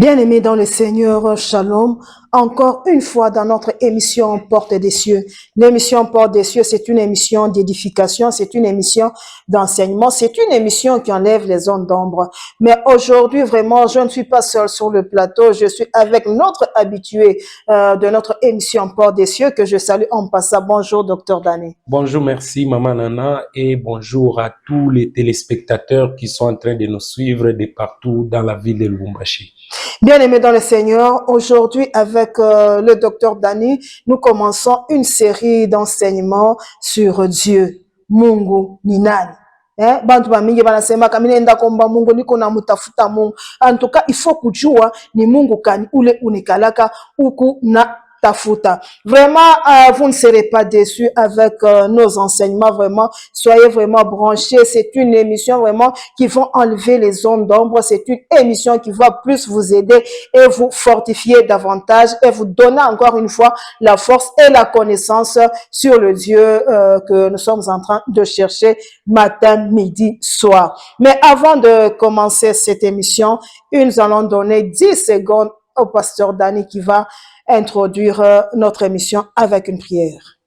Bien-aimés dans le Seigneur, Shalom, encore une fois dans notre émission Porte des cieux. L'émission Porte des cieux, c'est une émission d'édification, c'est une émission d'enseignement, c'est une émission qui enlève les zones d'ombre. Mais aujourd'hui, vraiment, je ne suis pas seul sur le plateau, je suis avec notre habitué de notre émission Porte des cieux que je salue en passant. Bonjour, Docteur Dani. Bonjour, merci Maman Nana et bonjour à tous les téléspectateurs qui sont en train de nous suivre de partout dans la ville de Lubumbashi. Bien-aimés dans le Seigneur, aujourd'hui avec le Docteur Dani, nous commençons une série d'enseignements sur Dieu, Mungu ni nani. Bantu bamingi banasema kama nenda kuomba Mungu niko namtafuta Mungu. En tout cas, il faut kujua ni Mungu kani ule unikalaka huku na tafuta. Vraiment, vous ne serez pas déçus avec nos enseignements, vraiment. Soyez vraiment branchés. C'est une émission vraiment qui va enlever les ondes d'ombre. C'est une émission qui va plus vous aider et vous fortifier davantage et vous donner encore une fois la force et la connaissance sur le Dieu que nous sommes en train de chercher matin, midi, soir. Mais avant de commencer cette émission, nous allons donner 10 secondes au pasteur Dani qui va introduire notre émission avec une prière.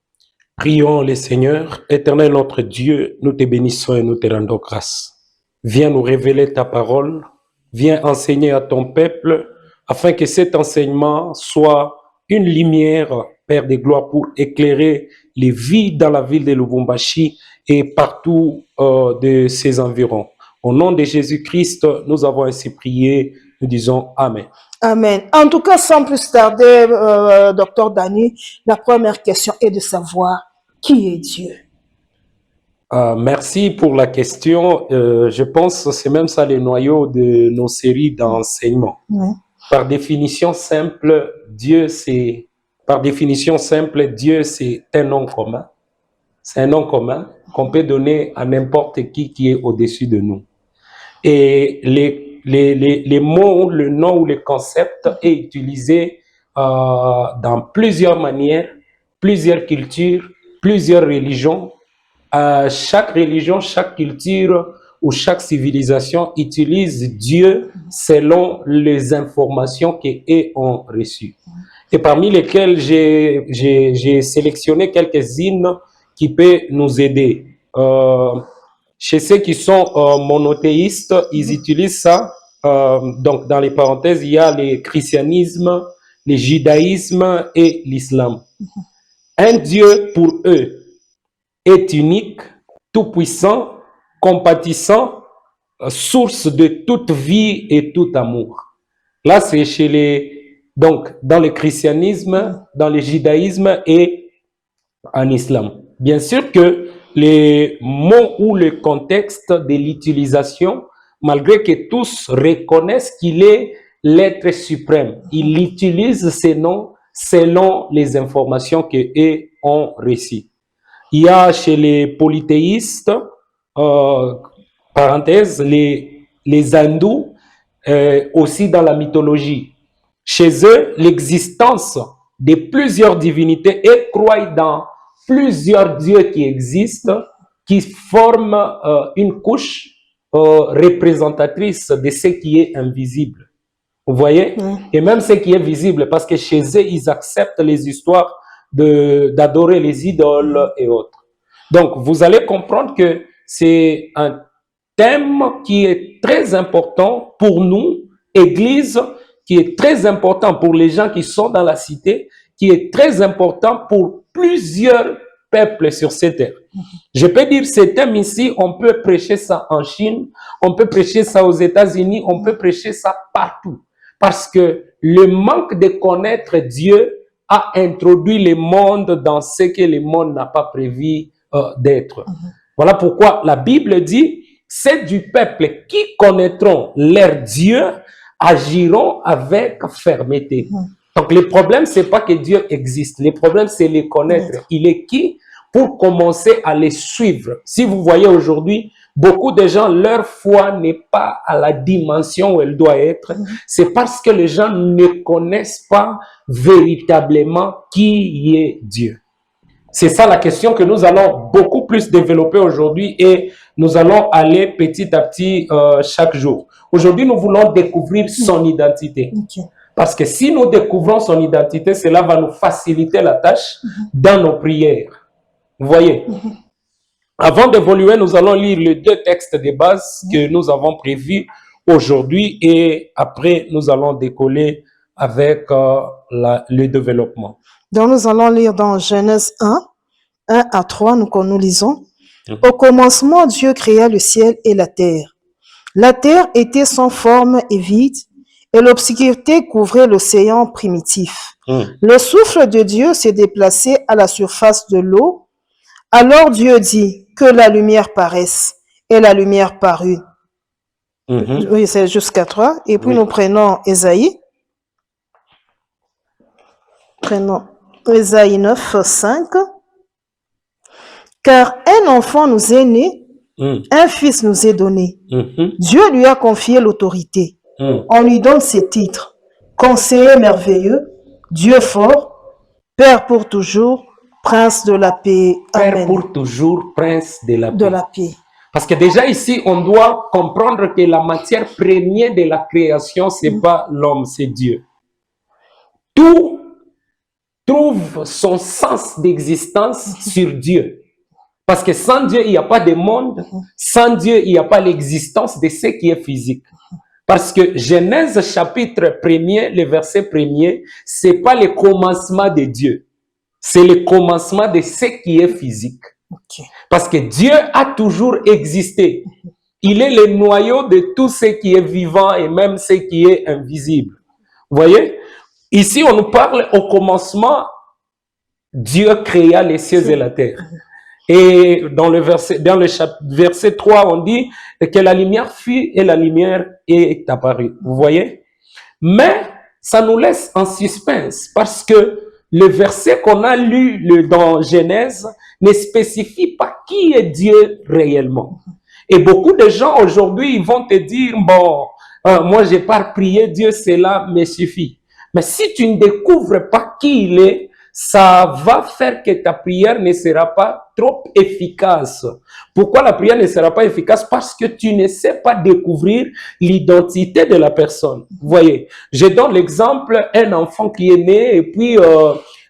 Prions le Seigneur. Éternel notre Dieu, nous te bénissons et nous te rendons grâce. Viens nous révéler ta parole, viens enseigner à ton peuple, afin que cet enseignement soit une lumière, Père de gloire, pour éclairer les vies dans la ville de Lubumbashi et partout de ses environs. Au nom de Jésus-Christ, nous avons ainsi prié, nous disons Amen. Amen. En tout cas, sans plus tarder, Docteur Dani, la première question est de savoir qui est Dieu. Merci pour la question. Je pense que c'est même ça le noyau de nos séries d'enseignement. Oui. Par définition simple, Dieu c'est un nom commun. C'est un nom commun qu'on peut donner à n'importe qui est au-dessus de nous. Et les mots, le nom ou le concept est utilisé dans plusieurs manières, plusieurs cultures, plusieurs religions. Chaque religion, chaque culture ou chaque civilisation utilise Dieu selon les informations qu'elles ont reçues. Et parmi lesquelles j'ai sélectionné quelques-unes qui peuvent nous aider. Chez ceux qui sont monothéistes, ils utilisent ça. Donc, dans les parenthèses, il y a le christianisme, le judaïsme et l'islam. Un Dieu, pour eux, est unique, tout-puissant, compatissant, source de toute vie et tout amour. Là, c'est donc, dans le christianisme, dans le judaïsme et en islam. Bien sûr que les mots ou le contexte de l'utilisation, malgré que tous reconnaissent qu'il est l'être suprême, il utilise ces noms selon les informations qu'eux ont reçues. Il y a chez les polythéistes, parenthèse, les hindous, aussi dans la mythologie. Chez eux, l'existence de plusieurs divinités et croient dans plusieurs dieux qui existent, qui forment une couche représentatrice de ce qui est invisible. Vous voyez? Et même ce qui est visible, parce que chez eux, ils acceptent les histoires d'adorer les idoles et autres. Donc, vous allez comprendre que c'est un thème qui est très important pour nous, Église, qui est très important pour les gens qui sont dans la cité, qui est très important pour plusieurs peuples sur cette terre. Je peux dire ce thème ici, on peut prêcher ça en Chine, on peut prêcher ça aux États-Unis, on peut prêcher ça partout. Parce que le manque de connaître Dieu a introduit le monde dans ce que le monde n'a pas prévu d'être. Voilà pourquoi la Bible dit, c'est du peuple qui connaîtront leur Dieu, agiront avec fermeté. Donc, le problème, c'est pas que Dieu existe. Le problème, c'est le connaître. Il est qui pour commencer à les suivre. Si vous voyez aujourd'hui, beaucoup de gens, leur foi n'est pas à la dimension où elle doit être. C'est parce que les gens ne connaissent pas véritablement qui est Dieu. C'est ça la question que nous allons beaucoup plus développer aujourd'hui et nous allons aller petit à petit chaque jour. Aujourd'hui, nous voulons découvrir son identité. Ok. Parce que si nous découvrons son identité, cela va nous faciliter la tâche dans nos prières. Vous voyez? Avant d'évoluer, nous allons lire les 2 textes de base que nous avons prévus aujourd'hui et après, nous allons décoller avec le développement. Donc, nous allons lire dans Genèse 1 à 3, nous lisons. Au commencement, Dieu créa le ciel et la terre. La terre était sans forme et vide, et l'obscurité couvrait l'océan primitif. Le souffle de Dieu s'est déplacé à la surface de l'eau. Alors Dieu dit que la lumière paraisse, et la lumière parut. Oui, c'est jusqu'à 3. Et puis nous prenons Ésaïe. Prenons Ésaïe 9, 5. Car un enfant nous est né, un fils nous est donné. Dieu lui a confié l'autorité. On lui donne ses titres. Conseiller merveilleux, Dieu fort, Père pour toujours, Prince de la paix. Amen. Père pour toujours, Prince de la paix. De la paix. Parce que déjà ici, on doit comprendre que la matière première de la création, c'est pas l'homme, c'est Dieu. Tout trouve son sens d'existence sur Dieu. Parce que sans Dieu, il n'y a pas de monde. Sans Dieu, il n'y a pas l'existence de ce qui est physique. Parce que Genèse chapitre 1er, le verset 1er, c'est pas le commencement de Dieu. C'est le commencement de ce qui est physique. Okay. Parce que Dieu a toujours existé. Il est le noyau de tout ce qui est vivant et même ce qui est invisible. Vous voyez? Ici, on nous parle au commencement, Dieu créa les cieux et la terre. Et dans le verset 3, on dit que la lumière fut et la lumière est apparue. Vous voyez? Mais ça nous laisse en suspense parce que le verset qu'on a lu dans Genèse ne spécifie pas qui est Dieu réellement. Et beaucoup de gens aujourd'hui, ils vont te dire, bon, moi j'ai pas prié Dieu, cela me suffit. Mais si tu ne découvres pas qui il est, ça va faire que ta prière ne sera pas trop efficace. Pourquoi la prière ne sera pas efficace? Parce que tu ne sais pas découvrir l'identité de la personne. Vous voyez, je donne l'exemple, un enfant qui est né et puis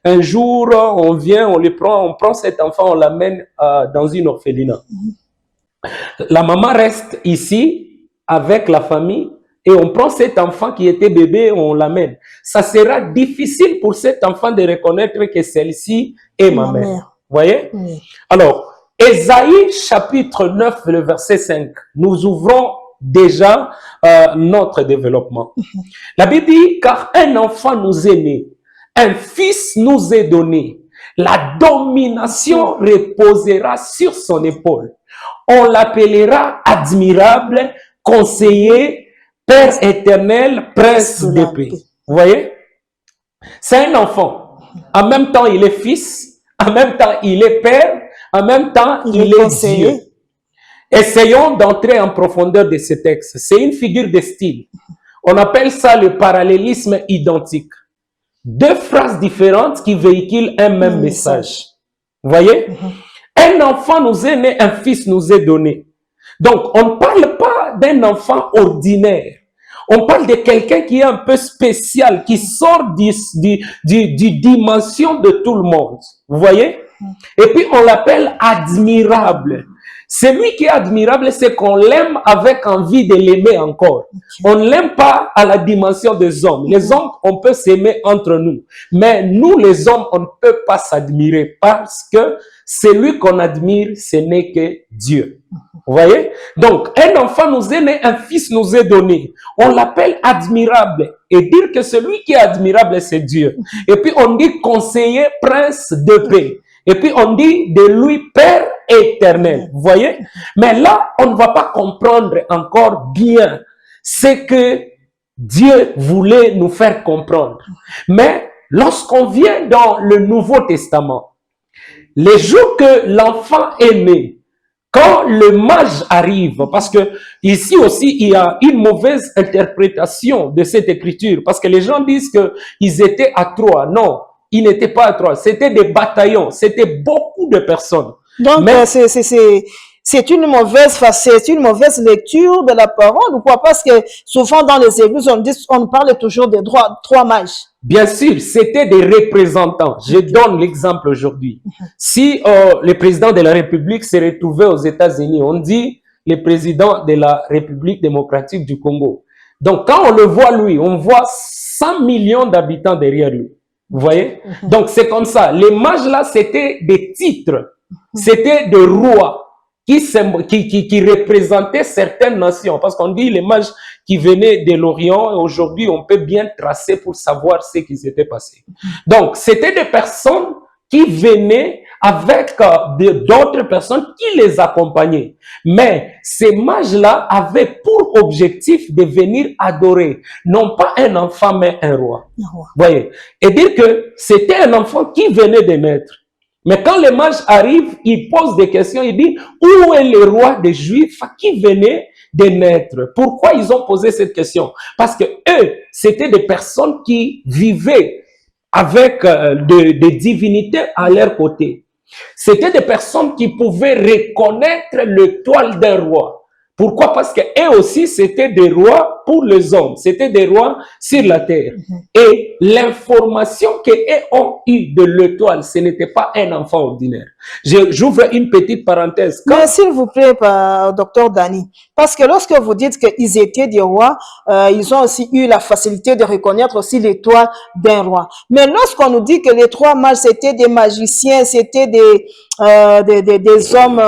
un jour, on vient, on prend cet enfant, on l'amène dans une orphelinat. La maman reste ici avec la famille. Et on prend cet enfant qui était bébé, on l'amène. Ça sera difficile pour cet enfant de reconnaître que celle-ci est ma mère. Vous voyez? Oui. Alors, Ésaïe chapitre 9, le verset 5. Nous ouvrons déjà notre développement. La Bible dit, car un enfant nous est né, un fils nous est donné. La domination reposera sur son épaule. On l'appellera admirable, conseiller, Père éternel, Prince de paix. Vous voyez? C'est un enfant. En même temps, il est fils. En même temps, il est père. En même temps, il est Dieu. Essayons d'entrer en profondeur de ce texte. C'est une figure de style. On appelle ça le parallélisme identique. Deux phrases différentes qui véhiculent un même message. Vous voyez? Un enfant nous est né, un fils nous est donné. Donc, on ne parle pas d'un enfant ordinaire. On parle de quelqu'un qui est un peu spécial, qui sort du dimension de tout le monde. Vous voyez? Et puis, on l'appelle admirable. Celui qui est admirable, c'est qu'on l'aime avec envie de l'aimer encore. On ne l'aime pas à la dimension des hommes. Les hommes, on peut s'aimer entre nous. Mais nous, les hommes, on ne peut pas s'admirer parce que celui qu'on admire, ce n'est que Dieu. Vous voyez? Donc, un enfant nous est né, un fils nous est donné. On l'appelle admirable. Et dire que celui qui est admirable, c'est Dieu. Et puis, on dit conseiller, prince de paix. Et puis, on dit de lui Père éternel. Vous voyez? Mais là, on ne va pas comprendre encore bien ce que Dieu voulait nous faire comprendre. Mais lorsqu'on vient dans le Nouveau Testament, les jours que l'enfant est né, quand le mage arrive, parce que ici aussi, il y a une mauvaise interprétation de cette écriture, parce que les gens disent qu'ils étaient à 3. Non, ils n'étaient pas à 3, c'était des bataillons, c'était beaucoup de personnes. Donc, Mais c'est une mauvaise lecture de la parole ou quoi? Parce que souvent dans les églises, on parle toujours des trois mages. bien sûr, c'était des représentants. Je donne l'exemple aujourd'hui. Si le président de la République s'est retrouvé aux États-Unis, on dit le président de la République démocratique du Congo. Donc, quand on le voit lui, on voit 100 millions d'habitants derrière lui. Vous voyez? Donc, c'est comme ça. Les mages là, c'était des titres. C'était des rois qui représentaient certaines nations. Parce qu'on dit les mages qui venaient de l'Orient, et aujourd'hui, on peut bien tracer pour savoir ce qui s'était passé. Donc, c'était des personnes qui venaient avec d'autres personnes qui les accompagnaient. Mais ces mages-là avaient pour objectif de venir adorer, non pas un enfant, mais un roi. Voyez? Et dire que c'était un enfant qui venait de naître. Mais quand les mages arrivent, ils posent des questions, ils disent, où est le roi des Juifs qui venait de naître? Pourquoi ils ont posé cette question? Parce que eux, c'était des personnes qui vivaient avec des divinités à leur côté. C'était des personnes qui pouvaient reconnaître l'étoile d'un roi. Pourquoi? Parce qu'eux aussi, c'était des rois pour les hommes. C'était des rois sur la terre. Et l'information qu'eux ont eue de l'étoile, ce n'était pas un enfant ordinaire. J'ouvre une petite parenthèse. Mais s'il vous plaît, docteur Dani, parce que lorsque vous dites qu'ils étaient des rois, ils ont aussi eu la facilité de reconnaître aussi l'étoile d'un roi. Mais lorsqu'on nous dit que les trois mages, c'était des magiciens, c'était des hommes,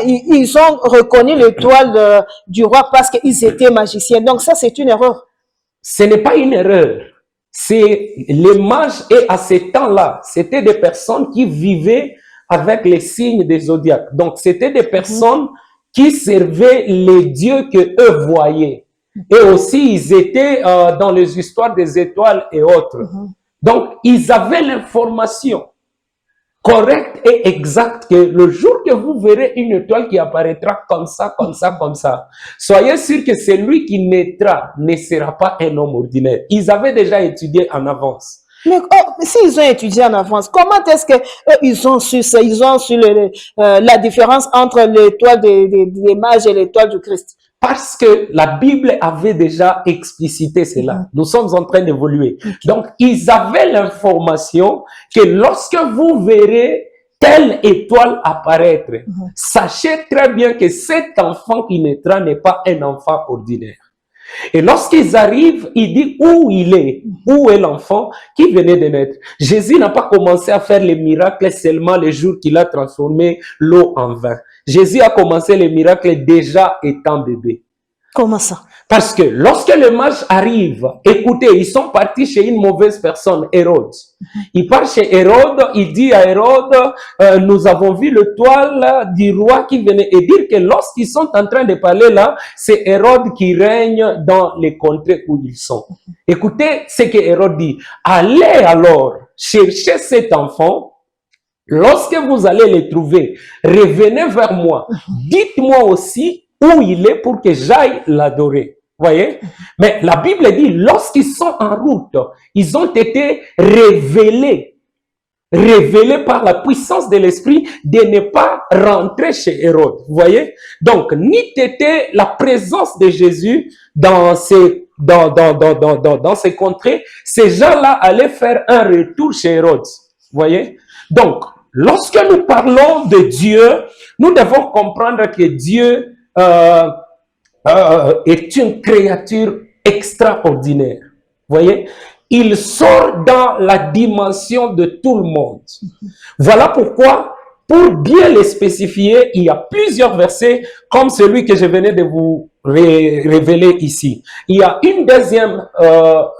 ils ont reconnu l'étoile du roi parce qu'ils étaient magiciens. Donc ça, c'est une erreur. Ce n'est pas une erreur. C'est les mages, et à ces temps-là, c'était des personnes qui vivaient avec les signes des zodiaques. Donc, c'était des personnes qui servaient les dieux que eux voyaient. Et aussi, ils étaient dans les histoires des étoiles et autres. Donc, ils avaient l'information correcte et exacte que le jour que vous verrez une étoile qui apparaîtra comme ça, comme ça, comme ça, soyez sûr que celui qui naîtra ne sera pas un homme ordinaire. Ils avaient déjà étudié en avance. Mais s'ils ont étudié en avance, comment est-ce que ils ont su ça? Ils ont su la différence entre l'étoile des mages et l'étoile du Christ? Parce que la Bible avait déjà explicité cela. Nous sommes en train d'évoluer. Donc, ils avaient l'information que lorsque vous verrez telle étoile apparaître, sachez très bien que cet enfant qui naîtra n'est pas un enfant ordinaire. Et lorsqu'ils arrivent, il dit où il est, où est l'enfant qui venait de naître. Jésus n'a pas commencé à faire les miracles seulement le jour qu'il a transformé l'eau en vin. Jésus a commencé les miracles déjà étant bébé. Comment ça? Parce que lorsque les mages arrivent, écoutez, ils sont partis chez une mauvaise personne, Hérode. Il part chez Hérode, il dit à Hérode, nous avons vu l'étoile du roi qui venait. Et dire que lorsqu'ils sont en train de parler là, c'est Hérode qui règne dans les contrées où ils sont. Écoutez ce que Hérode dit. Allez alors chercher cet enfant. Lorsque vous allez le trouver, revenez vers moi. Dites-moi aussi où il est pour que j'aille l'adorer. Voyez? Mais la Bible dit, lorsqu'ils sont en route, ils ont été révélés par la puissance de l'esprit de ne pas rentrer chez Hérode. Voyez? Donc, ni t'était la présence de Jésus dans ces contrées, ces gens-là allaient faire un retour chez Hérode. Voyez? Donc, lorsque nous parlons de Dieu, nous devons comprendre que Dieu est une créature extraordinaire. Voyez, il sort dans la dimension de tout le monde. Voilà pourquoi, pour bien les spécifier, il y a plusieurs versets comme celui que je venais de vous révéler ici. Il y a une deuxième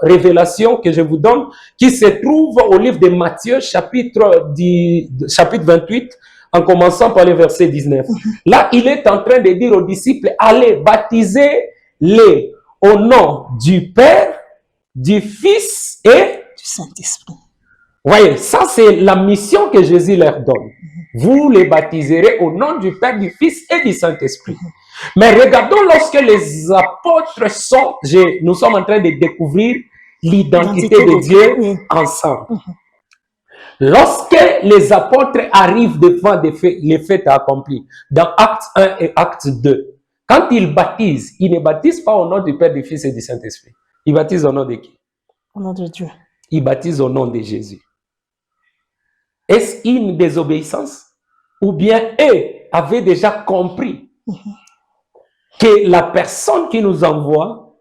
révélation que je vous donne qui se trouve au livre de Matthieu, chapitre 28, en commençant par le verset 19. Là, il est en train de dire aux disciples, allez, baptisez-les au nom du Père, du Fils et Du Saint-Esprit. Voyez, ça c'est la mission que Jésus leur donne. Vous les baptiserez au nom du Père, du Fils et du Saint-Esprit. Mais regardons lorsque les apôtres nous sommes en train de découvrir l'identité de Dieu ensemble. Lorsque les apôtres arrivent devant les faits accomplis, dans Acte 1 et Acte 2, quand ils baptisent, ils ne baptisent pas au nom du Père, du Fils et du Saint-Esprit. Ils baptisent au nom de qui? Au nom de Dieu. Ils baptisent au nom de Jésus. Est-ce une désobéissance? Ou bien eux avaient déjà compris que la personne qui nous envoie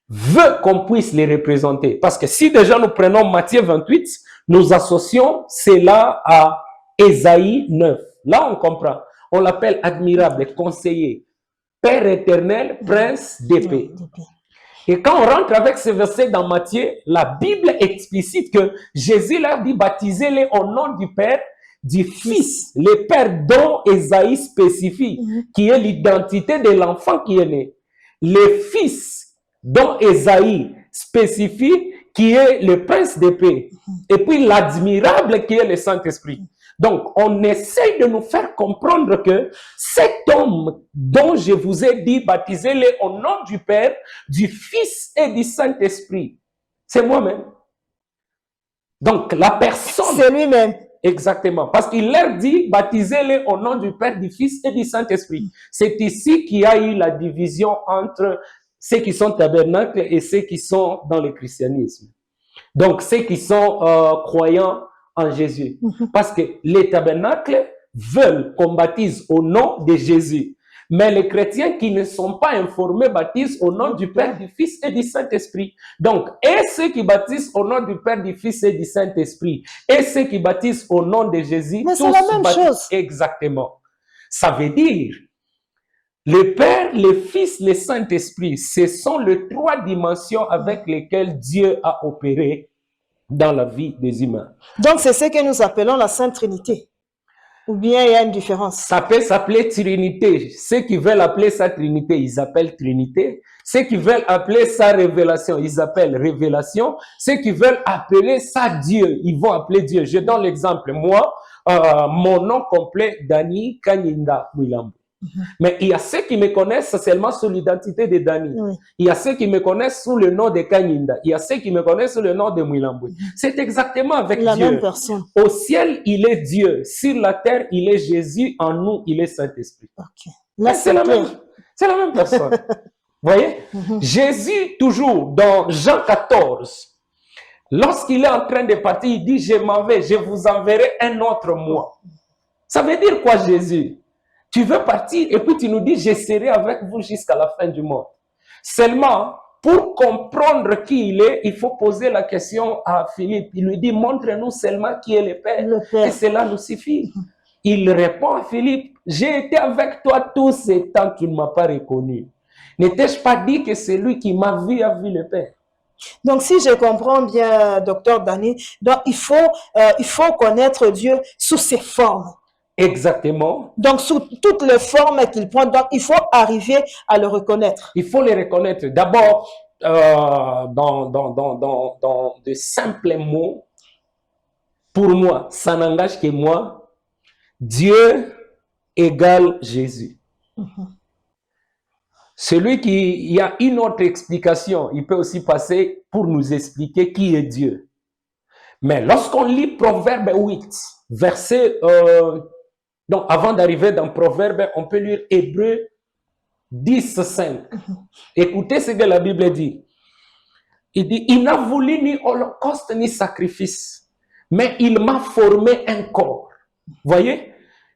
veut qu'on puisse les représenter? Parce que si déjà nous prenons Matthieu 28, nous associons cela à Ésaïe 9. Là, on comprend. On l'appelle admirable, conseiller, Père éternel, prince d'épée. Et quand on rentre avec ce verset dans Matthieu, la Bible explicite que Jésus leur dit baptisez-les au nom du Père, du Fils, le Père dont Ésaïe spécifie, qui est l'identité de l'enfant qui est né. Le Fils dont Ésaïe spécifie, qui est le prince d'épée. Et puis l'admirable qui est le Saint-Esprit. Donc, on essaye de nous faire comprendre que cet homme dont je vous ai dit, baptisez-les au nom du Père, du Fils et du Saint-Esprit, c'est moi-même. Donc, la personne... C'est lui-même. Exactement. Parce qu'il leur dit, baptisez-les au nom du Père, du Fils et du Saint-Esprit. C'est ici qu'il y a eu la division entre ceux qui sont tabernacles et ceux qui sont dans le christianisme. Donc, ceux qui sont croyants en Jésus. Parce que les tabernacles veulent qu'on baptise au nom de Jésus. Mais les chrétiens qui ne sont pas informés baptisent au nom du Père, du Fils et du Saint-Esprit. Donc, et ceux qui baptisent au nom du Père, du Fils et du Saint-Esprit, et ceux qui baptisent au nom de Jésus, mais c'est la même chose. Exactement. Ça veut dire, le Père, le Fils, le Saint-Esprit, ce sont les trois dimensions avec lesquelles Dieu a opéré dans la vie des humains. Donc, c'est ce que nous appelons la Sainte Trinité. Ou bien il y a une différence? Ça peut s'appeler Trinité. Ceux qui veulent appeler ça Trinité, ils appellent Trinité. Ceux qui veulent appeler ça Révélation, ils appellent Révélation. Ceux qui veulent appeler ça Dieu, ils vont appeler Dieu. Je donne l'exemple. Moi, mon nom complet, Dani Kanyinda Mwilambo. Mais il y a ceux qui me connaissent seulement sous l'identité de Dani. Il y a ceux qui me connaissent sous le nom de Kanyinda. Il y a ceux qui me connaissent sous le nom de Mwilambo. C'est exactement avec la Dieu. Même personne. Au ciel, il est Dieu. Sur la terre, il est Jésus. En nous, il est Saint-Esprit. Okay. Là, c'est la même personne. Vous voyez? Jésus, toujours dans Jean 14, lorsqu'il est en train de partir, il dit, je m'en vais, je vous enverrai un autre moi. Ça veut dire quoi, Jésus? Tu veux partir et puis tu nous dis, je serai avec vous jusqu'à la fin du monde. Seulement, pour comprendre qui il est, il faut poser la question à Philippe. Il lui dit, montre-nous seulement qui est le Père. Et cela nous suffit. Il répond à Philippe, j'ai été avec toi tous ces temps, tu ne m'as pas reconnu. N'étais-je pas dit que celui qui m'a vu a vu le Père? Donc, si je comprends bien, docteur Dani, donc il faut connaître Dieu sous ses formes. Exactement. Donc, sous toutes les formes qu'il prend, donc il faut arriver à le reconnaître. Il faut le reconnaître. D'abord, dans de simples mots, pour moi, ça n'engage que moi, Dieu égale Jésus. Celui qui, il y a une autre explication, il peut aussi passer pour nous expliquer qui est Dieu. Mais lorsqu'on lit Proverbe 8, verset... donc, avant d'arriver dans Proverbe, on peut lire Hébreux 10, 5. Écoutez ce que la Bible dit. Il dit, il n'a voulu ni holocauste ni sacrifice, mais il m'a formé un corps. Voyez?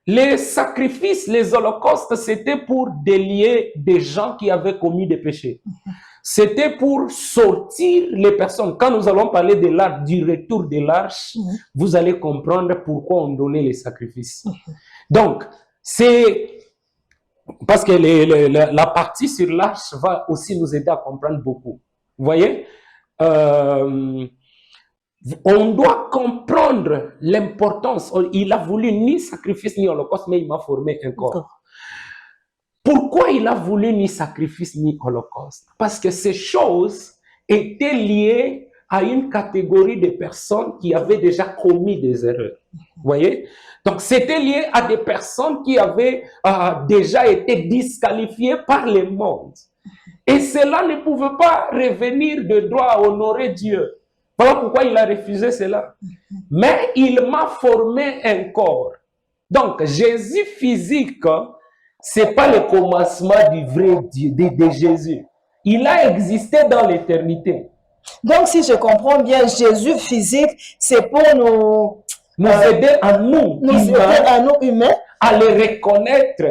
Les sacrifices, les holocaustes, c'était pour délier des gens qui avaient commis des péchés. C'était pour sortir les personnes. Quand nous allons parler de l'arche, du retour de l'arche, vous allez comprendre pourquoi on donnait les sacrifices. Donc, c'est parce que la partie sur l'arche va aussi nous aider à comprendre beaucoup. Vous voyez? On doit comprendre l'importance. Il a voulu ni sacrifice ni holocauste, mais il m'a formé un corps. Pourquoi il a voulu ni sacrifice ni holocauste? Parce que ces choses étaient liées à une catégorie de personnes qui avaient déjà commis des erreurs. Vous voyez? Donc, c'était lié à des personnes qui avaient déjà été disqualifiées par le monde. Et cela ne pouvait pas revenir de droit à honorer Dieu. Voilà pourquoi il a refusé cela. Mais il m'a formé un corps. Donc, Jésus physique, c'est pas le commencement du vrai Dieu, de Jésus. Il a existé dans l'éternité. Donc, si je comprends bien, Jésus physique, c'est pour Nous aider à nous, aider humains, à nous humains à le reconnaître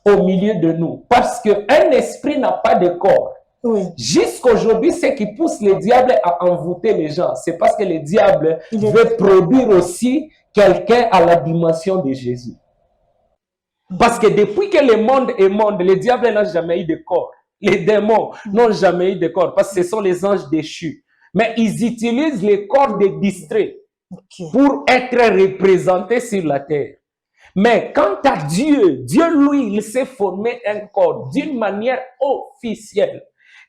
au milieu de nous. Parce qu'un esprit n'a pas de corps. oui. Jusqu'aujourd'hui, ce qui pousse le diable à envoûter les gens, c'est parce que le diable veut produire aussi quelqu'un à la dimension de Jésus. Parce que depuis que le monde est monde, le diable n'a jamais eu de corps. Les démons n'ont jamais eu de corps parce que ce sont les anges déchus. Mais ils utilisent les corps des distraits pour être représentés sur la terre. Mais quant à Dieu, Dieu, lui, il s'est formé un corps d'une manière officielle.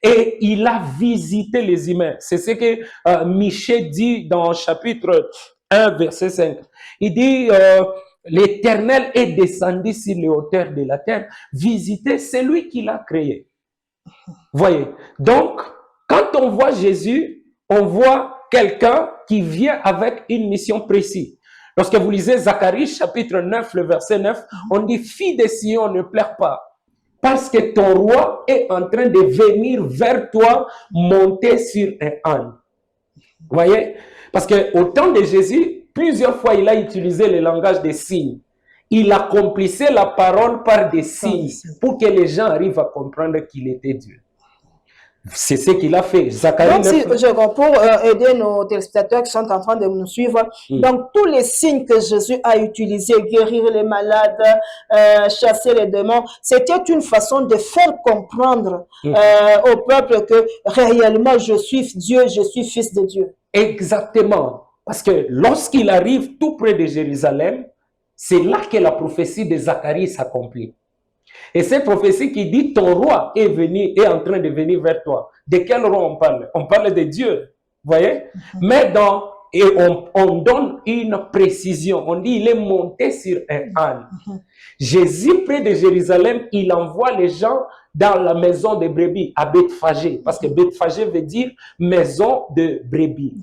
Et il a visité les humains. C'est ce que Michée dit dans chapitre 1, verset 5. Il dit, l'Éternel est descendu sur les hauteurs de la terre, visiter celui qui l'a créé. Voyez. Donc, quand on voit Jésus, on voit quelqu'un qui vient avec une mission précise. Lorsque vous lisez Zacharie, chapitre 9, le verset 9, on dit, fille de Sion, ne pleure pas, parce que ton roi est en train de venir vers toi, monter sur un âne. Voyez? Parce qu'au temps de Jésus, plusieurs fois, il a utilisé le langage des signes. Il accomplissait la parole par des signes pour que les gens arrivent à comprendre qu'il était Dieu. C'est ce qu'il a fait. Zacharie donc, pour aider nos téléspectateurs qui sont en train de nous suivre, donc tous les signes que Jésus a utilisés, guérir les malades, chasser les démons, c'était une façon de faire comprendre au peuple que réellement je suis Dieu, je suis fils de Dieu. Exactement. Parce que lorsqu'il arrive tout près de Jérusalem, c'est là que la prophétie de Zacharie s'accomplit. Et cette prophétie qui dit ton roi est en train de venir vers toi. De quel roi on parle? On parle de Dieu. Voyez? Mais on donne une précision. On dit il est monté sur un âne. Jésus, près de Jérusalem, il envoie les gens dans la maison de brebis, à Bethphagée, parce que Bethphagée veut dire maison de brebis.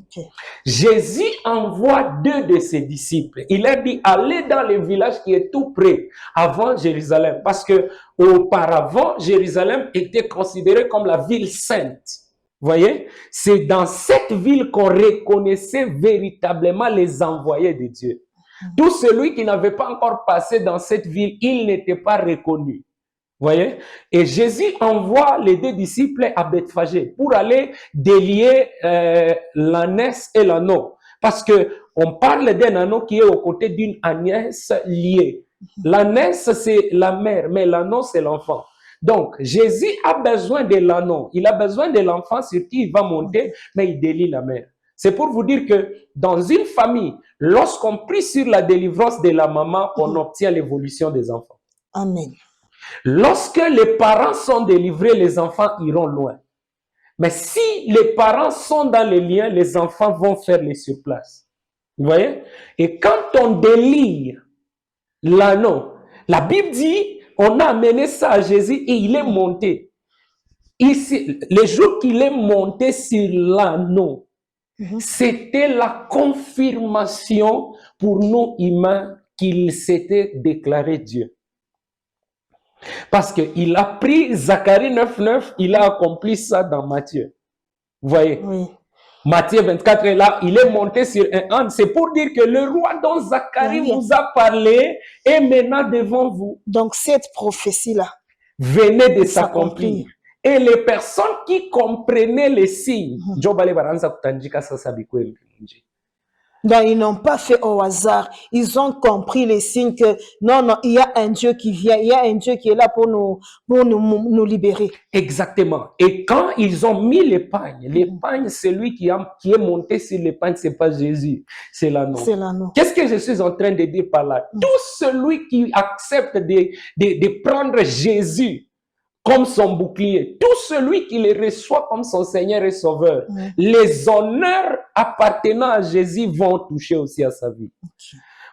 Jésus envoie 2 de ses disciples. Il leur dit, allez dans le village qui est tout près, avant Jérusalem, parce que auparavant, Jérusalem était considérée comme la ville sainte. Voyez, c'est dans cette ville qu'on reconnaissait véritablement les envoyés de Dieu. Tout celui qui n'avait pas encore passé dans cette ville, il n'était pas reconnu. Voyez? Et Jésus envoie les 2 disciples à Bethphagée pour aller délier l'ânesse et l'anneau. Parce que on parle d'un anneau qui est aux côtés d'une ânesse liée. L'ânesse, c'est la mère, mais l'anneau, c'est l'enfant. Donc, Jésus a besoin de l'anneau. Il a besoin de l'enfant sur qui il va monter, mais il délie la mère. C'est pour vous dire que dans une famille, lorsqu'on prie sur la délivrance de la maman, on obtient l'évolution des enfants. Amen. Lorsque les parents sont délivrés, les enfants iront loin. Mais si les parents sont dans les liens, les enfants vont faire les surplaces. Vous voyez? Et quand on délie l'anneau, la Bible dit, on a amené ça à Jésus et il est monté. Ici, le jour qu'il est monté sur l'anneau, c'était la confirmation pour nous humains qu'il s'était déclaré Dieu. Parce qu'il a pris Zacharie 9.9, il a accompli ça dans Matthieu. Vous voyez? Oui. Matthieu 24 est là, il est monté sur un âne. C'est pour dire que le roi dont Zacharie vous a parlé est maintenant devant vous. Donc cette prophétie-là venait de s'accomplir. Et les personnes qui comprenaient les signes, donc, ils n'ont pas fait au hasard. Ils ont compris les signes que non, non, il y a un Dieu qui vient, il y a un Dieu qui est là pour nous libérer. Exactement. Et quand ils ont mis l'épargne, celui qui est monté sur l'épargne, c'est pas Jésus, c'est l'anneau. C'est l'anneau. Qu'est-ce que je suis en train de dire par là? Tout celui qui accepte de prendre Jésus comme son bouclier, tout celui qui le reçoit comme son Seigneur et Sauveur, les honneurs appartenant à Jésus vont toucher aussi à sa vie.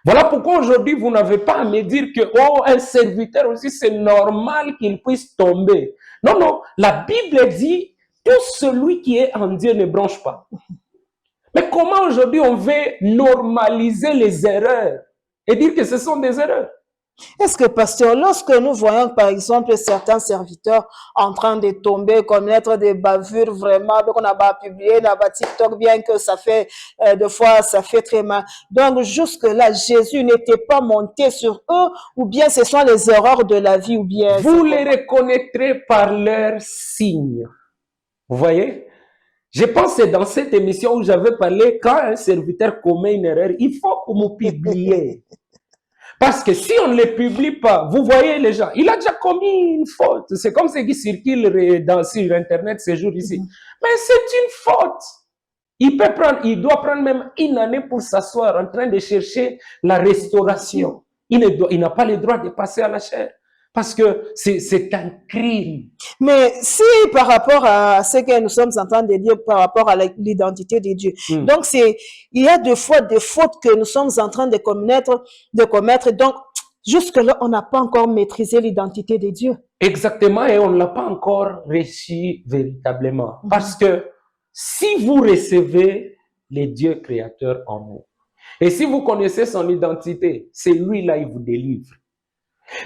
Voilà pourquoi aujourd'hui, vous n'avez pas à me dire que, oh, un serviteur aussi, c'est normal qu'il puisse tomber. Non, non, la Bible dit, tout celui qui est en Dieu ne bronche pas. Mais comment aujourd'hui on veut normaliser les erreurs et dire que ce sont des erreurs? Est-ce que, pasteur, lorsque nous voyons, par exemple, certains serviteurs en train de tomber, commettre des bavures vraiment, qu'on a pas publié, on a pas TikTok, bien que ça fait, des fois, ça fait très mal. Donc, jusque-là, Jésus n'était pas monté sur eux, ou bien ce sont les erreurs de la vie, ou bien... Vous les reconnaîtrez par leurs signes. Vous voyez? Je pense que c'est dans cette émission où j'avais parlé, quand un serviteur commet une erreur, il faut que vous publiez. Parce que si on ne les publie pas, vous voyez les gens, il a déjà commis une faute. C'est comme ce qui circule sur Internet ces jours ici. Mais c'est une faute. Il doit prendre même une année pour s'asseoir en train de chercher la restauration. Il n'a pas le droit de passer à la chair. Parce que c'est un crime. Mais si par rapport à ce que nous sommes en train de dire par rapport à l'identité de Dieu, donc il y a des fois des fautes que nous sommes en train de commettre, donc jusque-là, on n'a pas encore maîtrisé l'identité de Dieu. Exactement, et on ne l'a pas encore reçu véritablement. Parce que si vous recevez le Dieu créateur en vous, et si vous connaissez son identité, c'est lui-là, il vous délivre.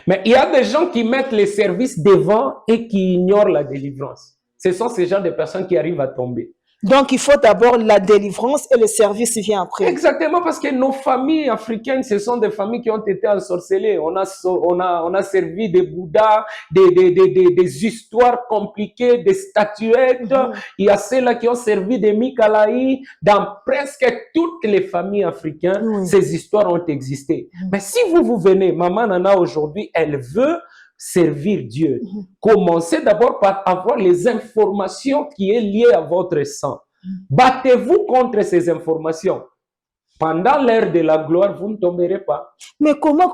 Mais il y a des gens qui mettent les services devant et qui ignorent la délivrance. Ce sont ces gens de personnes qui arrivent à tomber. Donc, il faut d'abord la délivrance et le service vient après. Exactement, parce que nos familles africaines, ce sont des familles qui ont été ensorcelées. On a servi des Bouddhas, des histoires compliquées, des statuettes. Il y a ceux-là qui ont servi des Mikalaï. Dans presque toutes les familles africaines, ces histoires ont existé. Mais si vous venez, Maman Nana aujourd'hui, elle veut servir Dieu. Commencez d'abord par avoir les informations qui est liées à votre sang. Battez-vous contre ces informations. Pendant l'ère de la gloire, vous ne tomberez pas. Mais comment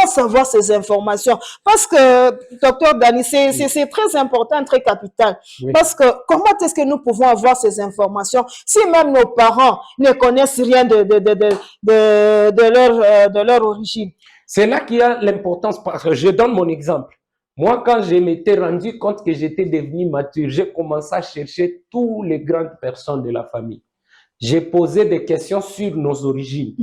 savoir ces informations? Parce que, docteur Dani, c'est très important, très capital. Parce que comment est-ce que nous pouvons avoir ces informations si même nos parents ne connaissent rien de leur origine? C'est là qu'il y a l'importance, parce que je donne mon exemple. Moi, quand je m'étais rendu compte que j'étais devenu mature, j'ai commencé à chercher toutes les grandes personnes de la famille. J'ai posé des questions sur nos origines.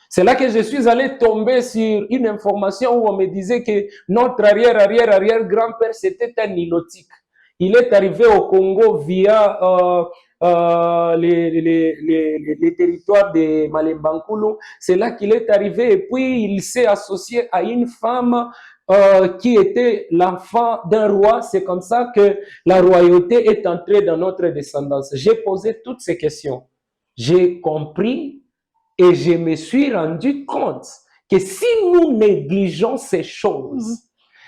C'est là que je suis allé tomber sur une information où on me disait que notre arrière-grand-père, c'était un Nilotique. Il est arrivé au Congo via les territoires de Malembankulu. C'est là qu'il est arrivé et puis il s'est associé à une femme qui était l'enfant d'un roi. C'est comme ça que la royauté est entrée dans notre descendance. J'ai posé toutes ces questions. J'ai compris et je me suis rendu compte que si nous négligeons ces choses,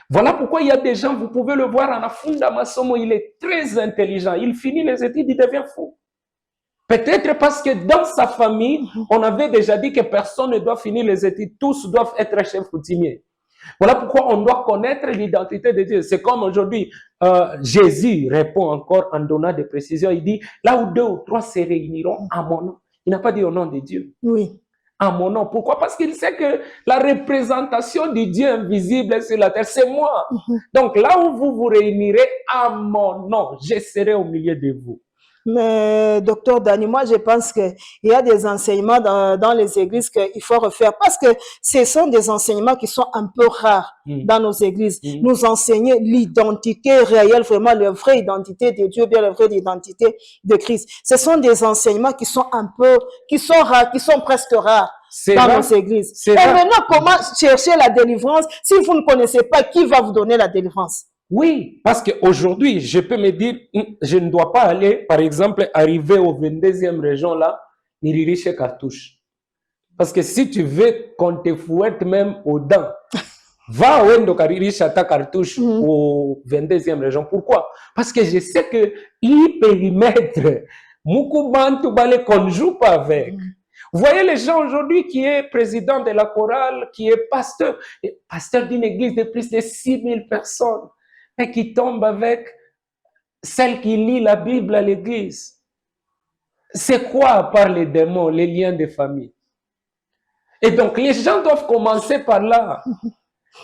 voilà pourquoi il y a des gens, vous pouvez le voir en Afunda Masomo, il est très intelligent, il finit les études, il devient fou. Peut-être parce que dans sa famille, on avait déjà dit que personne ne doit finir les études, tous doivent être chefs coutumiers. Voilà pourquoi on doit connaître l'identité de Dieu. C'est comme aujourd'hui, Jésus répond encore en donnant des précisions. Il dit, là où 2 ou 3 se réuniront à mon nom. Il n'a pas dit au nom de Dieu. Oui. À mon nom. Pourquoi? Parce qu'il sait que la représentation du Dieu invisible sur la terre, c'est moi. Donc là où vous vous réunirez à mon nom, je serai au milieu de vous. Mais, docteur Dani, moi, je pense qu'il y a des enseignements dans les églises qu'il faut refaire parce que ce sont des enseignements qui sont un peu rares dans nos églises. Nous enseigner l'identité réelle, vraiment la vraie identité de Dieu, bien la vraie identité de Christ. Ce sont des enseignements qui sont rares, qui sont presque rares dans nos églises. Et maintenant, comment chercher la délivrance si vous ne connaissez pas qui va vous donner la délivrance? Oui, parce qu'aujourd'hui, je peux me dire, je ne dois pas aller, par exemple, arriver au 22e région là, Niririche Cartouche. Parce que si tu veux qu'on te fouette même aux dents, va au Ndokaririche ta Cartouche au 22e région. Pourquoi? Parce que je sais que les périmètres, Moukou Bale, qu'on ne joue pas avec. Vous voyez les gens aujourd'hui qui est président de la chorale, qui est pasteur d'une église de plus de 6000 personnes. Et qui tombe avec celle qui lit la Bible à l'église. C'est quoi à part les démons, les liens de famille? Et donc les gens doivent commencer par là.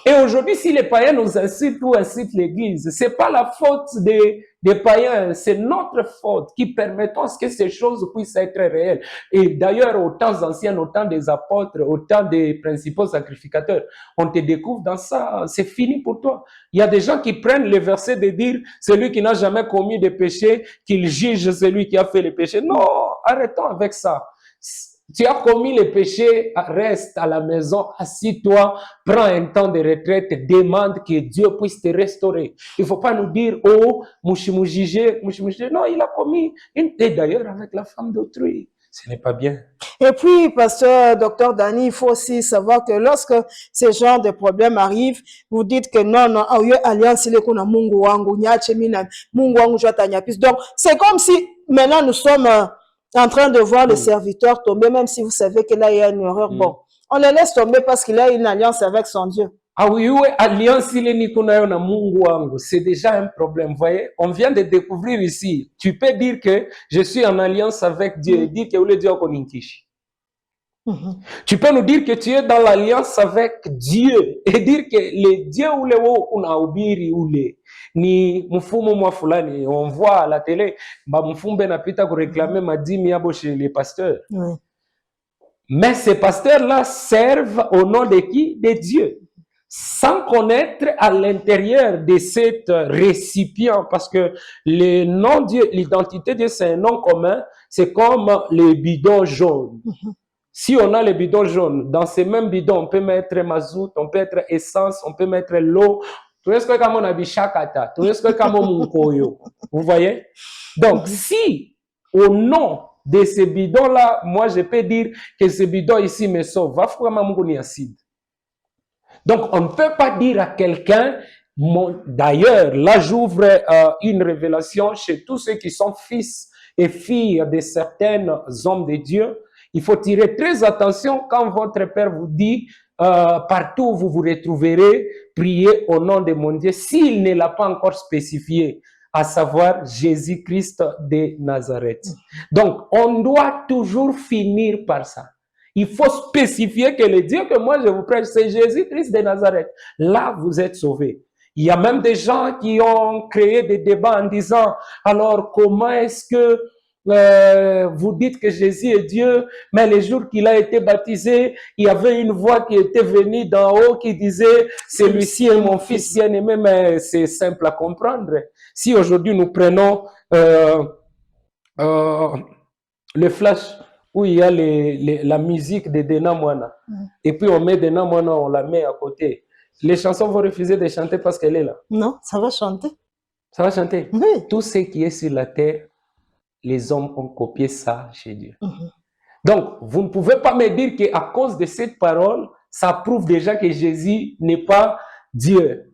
Et aujourd'hui, si les païens nous incitent ou incitent l'Église, c'est pas la faute des païens, c'est notre faute qui permettons à ce que ces choses puissent être réelles. Et d'ailleurs, au temps anciens, au temps des apôtres, au temps des principaux sacrificateurs, on te découvre dans ça, c'est fini pour toi. Il y a des gens qui prennent le verset de dire, celui qui n'a jamais commis de péché, qu'il juge celui qui a fait le péché. Non, arrêtons avec ça. Tu as commis le péché, reste à la maison, assis-toi, prends un temps de retraite, demande que Dieu puisse te restaurer. Il ne faut pas nous dire, oh, mouchimou jugé. Non, il a commis et d'ailleurs avec la femme d'autrui. Ce n'est pas bien. Et puis, pasteur, docteur Dani, il faut aussi savoir que lorsque ce genre de problèmes arrivent, vous dites que non, alliance, il est qu'on a mungu wangu, nyache mina, mungu wangu jota nyapis. Donc, c'est comme si maintenant nous sommes en train de voir le serviteur tomber, même si vous savez que là, il y a une erreur. Bon, on le laisse tomber parce qu'il a une alliance avec son Dieu. Ah oui, oui, alliance ile niko nayo na Mungu wangu, c'est déjà un problème, vous voyez. On vient de découvrir ici. Tu peux dire que je suis en alliance avec Dieu et dire que ule Dieu koninkishi. Tu peux nous dire que tu es dans l'alliance avec Dieu et dire que le Dieu ule wo unahubiri ule ni mfumo mwa fulani. On voit à la télé, ba mfumbe napita ku réclamer madimi yabo chez les pasteurs. Mais ces pasteurs-là servent au nom de qui? De Dieu. Sans connaître à l'intérieur de cet récipient, parce que le nom Dieu, l'identité de Dieu, c'est un nom commun, c'est comme les bidons jaunes. Si on a les bidons jaunes, dans ces mêmes bidons, on peut mettre mazout, on peut mettre essence, on peut mettre l'eau. Vous voyez? Donc, si au nom de ces bidons-là, moi je peux dire que ce bidon ici me sauve. Donc, on ne peut pas dire à quelqu'un, d'ailleurs, là j'ouvre une révélation chez tous ceux qui sont fils et filles de certains hommes de Dieu. Il faut tirer très attention quand votre Père vous dit, partout où vous vous retrouverez, priez au nom de mon Dieu, s'il ne l'a pas encore spécifié, à savoir Jésus-Christ de Nazareth. Donc, on doit toujours finir par ça. Il faut spécifier que le Dieu que moi je vous prêche, c'est Jésus-Christ de Nazareth. Là, vous êtes sauvés. Il y a même des gens qui ont créé des débats en disant, alors comment est-ce que vous dites que Jésus est Dieu, mais le jour qu'il a été baptisé, il y avait une voix qui était venue d'en haut qui disait, celui-ci est mon fils bien-aimé, mais c'est simple à comprendre. Si aujourd'hui nous prenons le flash, où il y a la musique de Dena Moana. Et puis on met Dena Moana, on la met à côté. Les chansons vont refuser de chanter parce qu'elle est là. Non, ça va chanter. Ça va chanter. Oui. Tout ce qui est sur la terre, les hommes ont copié ça chez Dieu. Donc, vous ne pouvez pas me dire qu'à cause de cette parole, ça prouve déjà que Jésus n'est pas Dieu.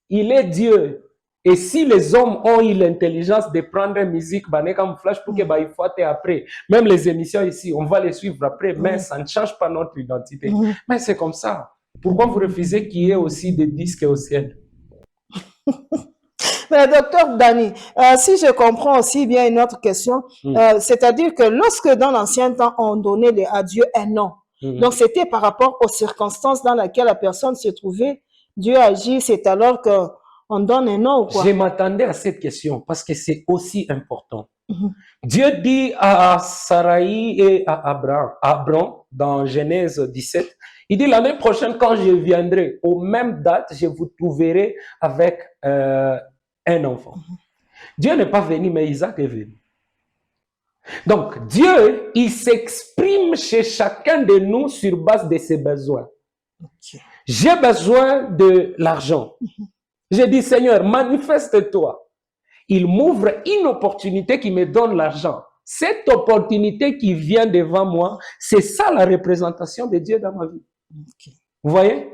Il est Dieu. Et si les hommes ont eu l'intelligence de prendre une musique, comme flash pour que il faut après, même les émissions ici, on va les suivre après, mais ça ne change pas notre identité. Mais c'est comme ça. Pourquoi vous refusez qu'il y ait aussi des disques au ciel? Mais docteur Dani, si je comprends aussi bien une autre question, c'est-à-dire que lorsque dans l'ancien temps, on donnait à Dieu un nom, donc c'était par rapport aux circonstances dans lesquelles la personne se trouvait, Dieu agit, c'est alors que on donne un nom ou quoi? Je m'attendais à cette question parce que c'est aussi important. Dieu dit à Sarai et à Abraham dans Genèse 17, il dit l'année prochaine quand je viendrai, aux mêmes dates, je vous trouverai avec un enfant. Dieu n'est pas venu, mais Isaac est venu. Donc Dieu, il s'exprime chez chacun de nous sur base de ses besoins. J'ai besoin de l'argent. J'ai dit, Seigneur, manifeste-toi. Il m'ouvre une opportunité qui me donne l'argent. Cette opportunité qui vient devant moi, c'est ça la représentation de Dieu dans ma vie. Vous voyez?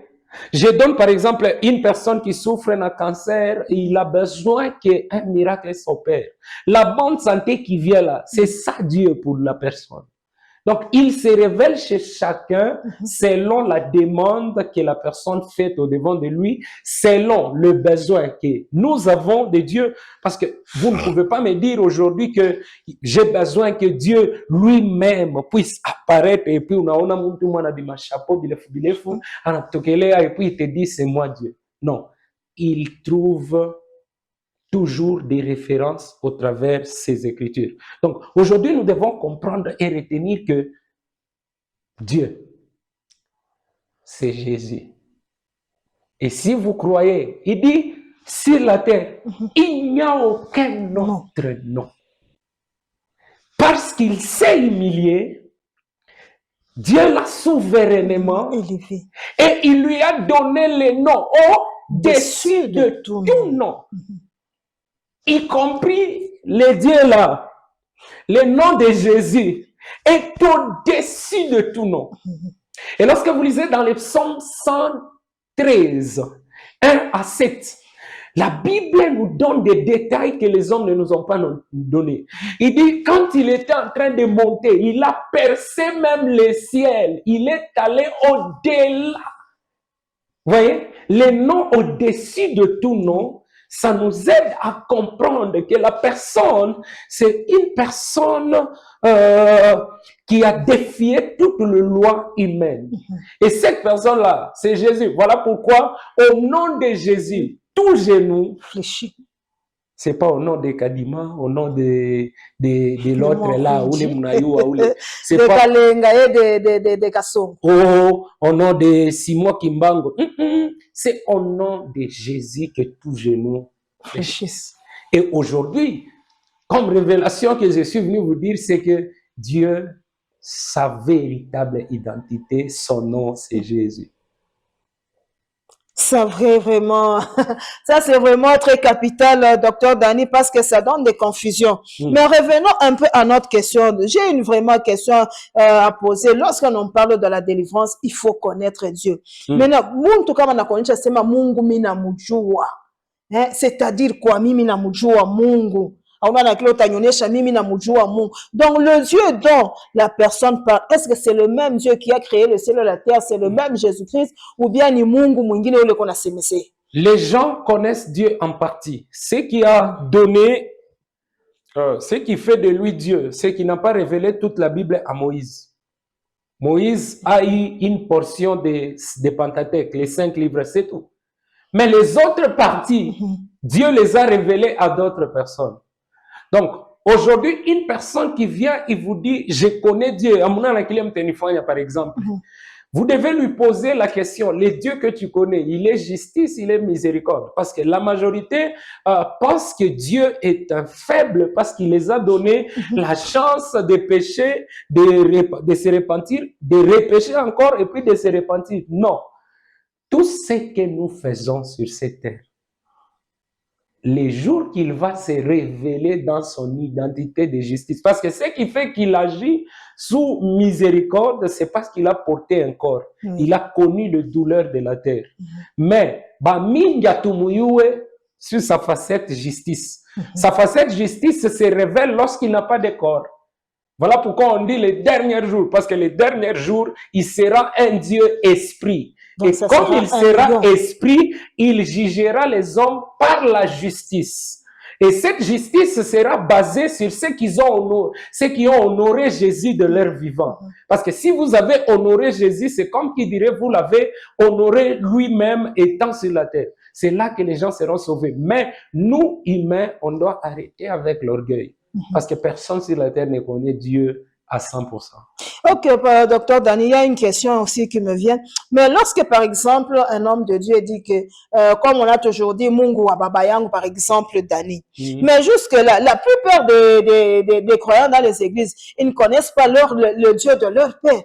Je donne par exemple une personne qui souffre d'un cancer, il a besoin qu'un miracle s'opère. La bonne santé qui vient là, c'est ça Dieu pour la personne. Donc, il se révèle chez chacun selon la demande que la personne fait au devant de lui, selon le besoin que nous avons de Dieu. Parce que vous ne pouvez pas me dire aujourd'hui que j'ai besoin que Dieu lui-même puisse apparaître et puis unaona mtu mwana di machapeau bilefu anatokelea et puis il te dit c'est moi Dieu. Non, il trouve toujours des références au travers ces Écritures. Donc, aujourd'hui, nous devons comprendre et retenir que Dieu, c'est Jésus. Et si vous croyez, il dit, sur la terre, il n'y a aucun autre nom. Parce qu'il s'est humilié, Dieu l'a souverainement élevé. Et il lui a donné le nom au-dessus de tout nom. Y compris les dieux là, le nom de Jésus est au-dessus de tout nom. Et lorsque vous lisez dans les psaumes 113, 1 à 7, la Bible nous donne des détails que les hommes ne nous ont pas donnés. Il dit, quand il était en train de monter, il a percé même le ciel. Il est allé au-delà. Vous voyez, les noms au-dessus de tout nom, ça nous aide à comprendre que la personne, c'est une personne qui a défié toute la loi humaine. Et cette personne-là, c'est Jésus. Voilà pourquoi, au nom de Jésus, tout genou fléchit. C'est pas au nom de Kadima, au nom de l'autre là, ou les Munayoua, ou les... C'est pas de Kassongo. Oh, au nom de Simon Kimbango. C'est au nom de Jésus que tout genou fléchisse. Et aujourd'hui, comme révélation que je suis venu vous dire, c'est que Dieu, sa véritable identité, son nom, c'est Jésus. Ça vraiment, ça c'est vraiment très capital, docteur Dani, parce que ça donne des confusions. Mais revenons un peu à notre question. J'ai une vraiment question à poser. Lorsqu'on parle de la délivrance, il faut connaître Dieu. Maintenant, muntu kama nakuonyesha sema Mungu mimi namjua. C'est-à-dire quoi? Mimi namjua Mungu. Donc le Dieu dont la personne parle, est-ce que c'est le même Dieu qui a créé le ciel et la terre, c'est le même Jésus-Christ, ou bien ni Mungu mwingine ule qu'on a semé? Les gens connaissent Dieu en partie. Ce qui a donné, ce qui fait de lui Dieu, c'est qu'il n'a pas révélé toute la Bible à Moïse. Moïse a eu une portion des Pentateuque, les 5 livres, c'est tout. Mais les autres parties, Dieu les a révélées à d'autres personnes. Donc, aujourd'hui, une personne qui vient et vous dit, je connais Dieu, par exemple, vous devez lui poser la question, le Dieu que tu connais, il est justice, il est miséricorde. Parce que la majorité pense que Dieu est un faible parce qu'il les a donné la chance de pécher, de se repentir, de repêcher encore et puis de se repentir. Non. Tout ce que nous faisons sur cette terre, les jours qu'il va se révéler dans son identité de justice. Parce que ce qui fait qu'il agit sous miséricorde, c'est parce qu'il a porté un corps. Il a connu les douleurs de la terre. Mais, sur sa facette justice. Sa facette justice se révèle lorsqu'il n'a pas de corps. Voilà pourquoi on dit les derniers jours. Parce que les derniers jours, il sera un Dieu esprit. Donc, et comme il sera esprit, il jugera les hommes par la justice. Et cette justice sera basée sur ceux qui ont honoré Jésus de leur vivant. Parce que si vous avez honoré Jésus, c'est comme qui dirait, vous l'avez honoré lui-même étant sur la terre. C'est là que les gens seront sauvés. Mais nous, humains, on doit arrêter avec l'orgueil. Parce que personne sur la terre ne connaît Dieu à 100%. Ok, docteur Dani, il y a une question aussi qui me vient. Mais lorsque, par exemple, un homme de Dieu dit que, comme on a toujours dit, Mungu wa baba yangu, par exemple, Dani. Mais jusque-là, la plupart des croyants dans les églises, ils ne connaissent pas le Dieu de leur père.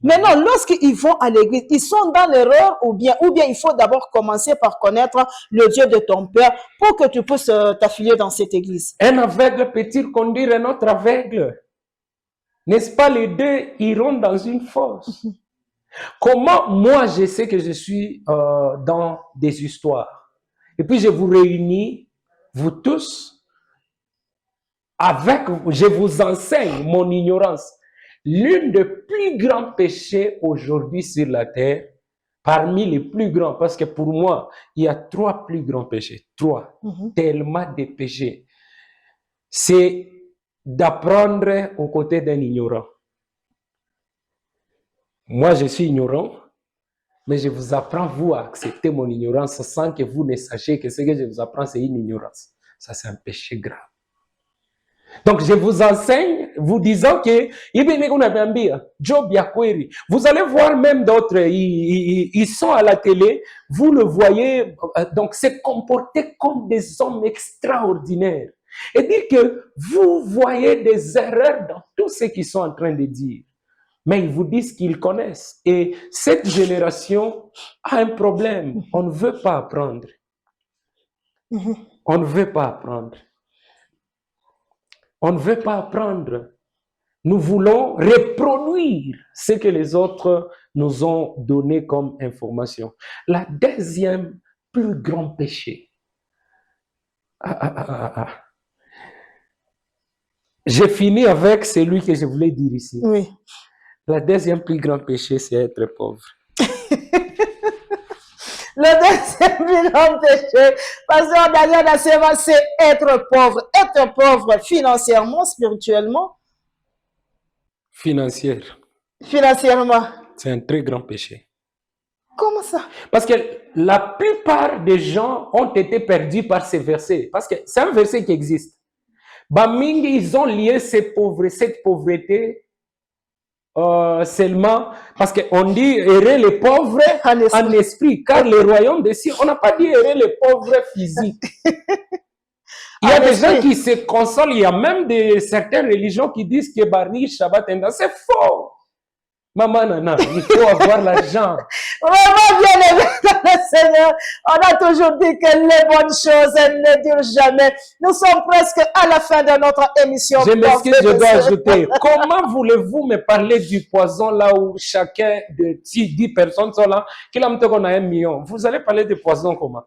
Maintenant, lorsqu'ils vont à l'église, ils sont dans l'erreur ou bien il faut d'abord commencer par connaître le Dieu de ton père pour que tu puisses t'affilier dans cette église. Un aveugle peut-il conduire un autre aveugle? N'est-ce pas, les deux iront dans une fosse? Comment moi je sais que je suis dans des histoires? Et puis je vous réunis, vous tous, je vous enseigne mon ignorance. l'un des plus grands péchés aujourd'hui sur la terre, parmi les plus grands, parce que pour moi, il y a 3 plus grands péchés, 3, tellement de péchés, c'est d'apprendre aux côtés d'un ignorant. Moi, je suis ignorant, mais je vous apprends, vous, à accepter mon ignorance sans que vous ne sachiez que ce que je vous apprends, c'est une ignorance. Ça, c'est un péché grave. Donc, je vous enseigne, vous disant que Job Yakweri. Vous allez voir même d'autres, ils sont à la télé, vous le voyez, donc se comporter comme des hommes extraordinaires. Et dire que vous voyez des erreurs dans tout ce qu'ils sont en train de dire. Mais ils vous disent qu'ils connaissent. Et cette génération a un problème. On ne veut pas apprendre. On ne veut pas apprendre. On ne veut pas apprendre. Nous voulons reproduire ce que les autres nous ont donné comme information. La deuxième plus grand péché. J'ai fini avec celui que je voulais dire ici. Oui. La deuxième plus grand péché, c'est être pauvre. Le deuxième plus grand péché, pasteur Daniel Asseva, c'est être pauvre. Être pauvre financièrement, spirituellement. Financièrement. C'est un très grand péché. Comment ça? Parce que la plupart des gens ont été perdus par ces versets. Parce que c'est un verset qui existe. Bamingi, ils ont lié cette pauvreté seulement parce qu'on dit errer les pauvres en esprit, car le royaume des cieux, on n'a pas dit errer les pauvres physiques. Il y a des gens qui se consolent, il y a même certaines religions qui disent que Bari, Shabbat, c'est faux. Maman, nana, il faut avoir l'argent. Vraiment bien aimé dans le Seigneur. On a toujours dit que les bonnes choses, elles ne durent jamais. Nous sommes presque à la fin de notre émission. Je m'excuse, je dois ajouter. Comment voulez-vous me parler du poison là où chacun de 10 personnes sont là, qu'il a qu'on a 1 million? Vous allez parler de poison comment?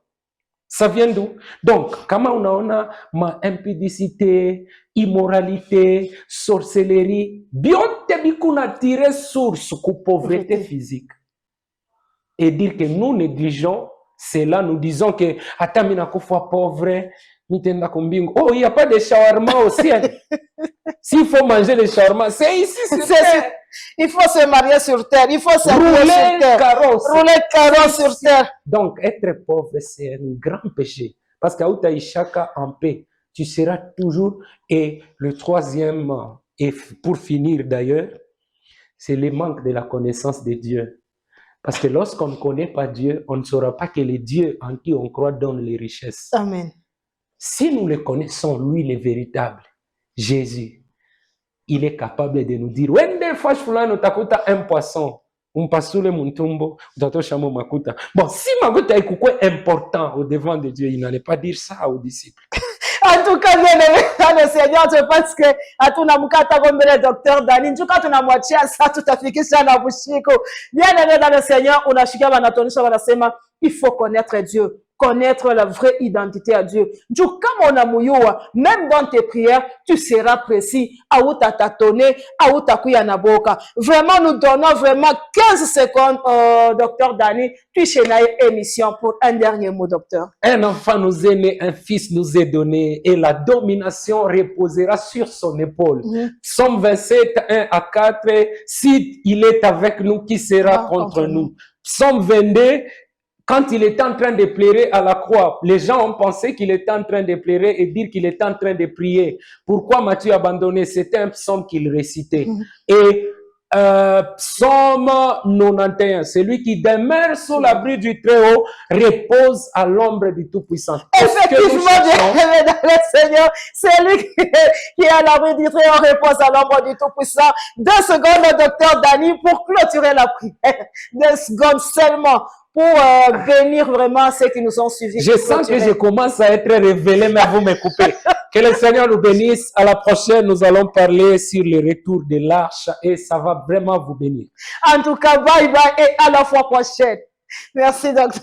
Ça vient d'où? Donc, comment on a ma impudicité, immoralité, sorcellerie, bien qu'on a tiré source de pauvreté physique. Et dire que nous négligeons, c'est là nous disons que attends, mina fois pauvre, mitenda kombingo. Oh, il n'y a pas de shawarma au ciel. S'il faut manger le shawarma, c'est ici, c'est il faut se marier sur terre, il faut se rouler carrosse. Rouler carrosse sur terre. Donc, être pauvre, c'est un grand péché. Parce qu'à Outaïchaka, en paix, tu seras toujours. Et le troisième, et pour finir d'ailleurs, c'est le manque de la connaissance de Dieu. Parce que lorsqu'on ne connaît pas Dieu, on ne saura pas que le Dieu en qui on croit donne les richesses. Amen. Si nous le connaissons, lui, le véritable, Jésus, il est capable de nous dire, un poisson, bon, si makuta est important au devant de Dieu, il n'allait pas dire ça aux disciples. En tout cas, bien aimé dans le Seigneur, je pense que à tout namukata comme le docteur Dani, en tout cas, tu n'as moitié à ça, tout à fait que ça n'a pas chico. Bien aimé dans le Seigneur, on a chica banatoni sur la sema, il faut connaître Dieu. Connaître la vraie identité à Dieu. Du comme on a mouyoua, même dans tes prières, tu seras précis. Aouta tatonné, aouta kuyanaboka. Vraiment, nous donnons vraiment 15 secondes, docteur Dani. Tu chénaille émission pour un dernier mot, docteur. Un enfant nous est né, un fils nous est donné, et la domination reposera sur son épaule. Psaume 27, 1 à 4, si il est avec nous, qui sera contre nous? Psaume 22, quand il était en train de pleurer à la croix, les gens ont pensé qu'il était en train de pleurer et dire qu'il était en train de prier. Pourquoi m'as-tu abandonné? C'était un psaume qu'il récitait. Et psaume 91, celui qui demeure sous l'abri du Très-Haut repose à l'ombre du Tout-Puissant. Effectivement, dans le Seigneur, c'est lui qui est à l'abri du Très-Haut repose à l'ombre du Tout-Puissant. 2 secondes, docteur Dani, pour clôturer la prière. 2 secondes seulement. Pour bénir vraiment ceux qui nous ont suivis. Je sens que je commence à être révélé, mais vous me coupez. Que le Seigneur nous bénisse. À la prochaine, nous allons parler sur le retour de l'arche et ça va vraiment vous bénir. En tout cas, bye bye et à la fois prochaine. Merci, docteur.